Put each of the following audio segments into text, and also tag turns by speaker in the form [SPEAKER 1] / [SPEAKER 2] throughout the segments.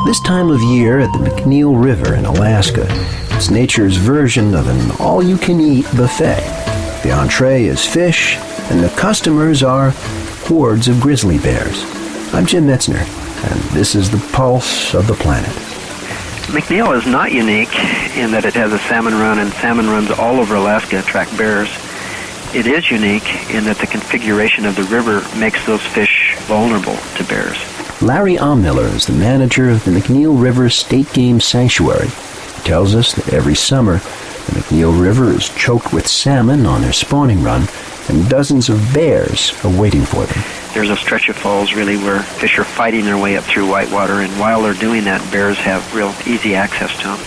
[SPEAKER 1] This time of year at the McNeil River in Alaska, it's nature's version of an all-you-can-eat buffet. The entree is fish, and the customers are hordes of grizzly bears. I'm Jim Metzner, and this is the pulse of the planet.
[SPEAKER 2] McNeil is not unique in that it has a salmon run, and salmon runs all over Alaska attract bears. It is unique in that the configuration of the river makes those fish vulnerable to bears.
[SPEAKER 1] Larry Miller is the manager of the McNeil River State Game Sanctuary. He tells us that every summer, the McNeil River is choked with salmon on their spawning run, and dozens of bears are waiting for them.
[SPEAKER 2] There's a stretch of falls, really, where fish are fighting their way up through whitewater, and while they're doing that, bears have real easy access to them.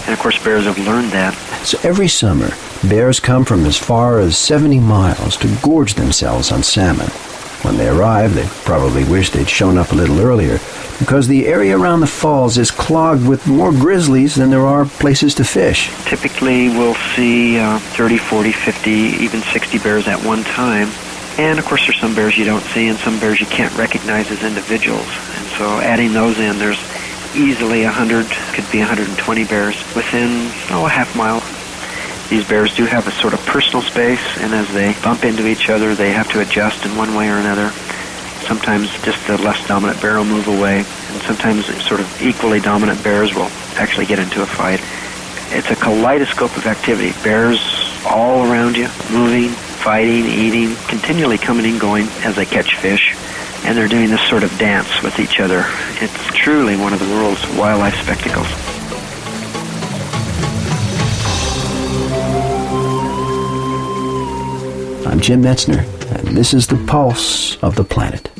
[SPEAKER 2] And, of course, bears have learned that.
[SPEAKER 1] So every summer, bears come from as far as 70 miles to gorge themselves on salmon. When they arrive, they probably wish they'd shown up a little earlier, because the area around the falls is clogged with more grizzlies than there are places to fish.
[SPEAKER 2] Typically, we'll see 30, 40, 50, even 60 bears at one time. And, of course, there's some bears you don't see and some bears you can't recognize as individuals. And so adding those in, there's easily 100, could be 120 bears within, a half mile. These bears do have a sort of personal space, and as they bump into each other, they have to adjust in one way or another. Sometimes just the less dominant bear will move away, and sometimes sort of equally dominant bears will actually get into a fight. It's a kaleidoscope of activity. Bears all around you, moving, fighting, eating, continually coming and going as they catch fish, and they're doing this sort of dance with each other. It's truly one of the world's wildlife spectacles.
[SPEAKER 1] I'm Jim Metzner, and this is the pulse of the planet.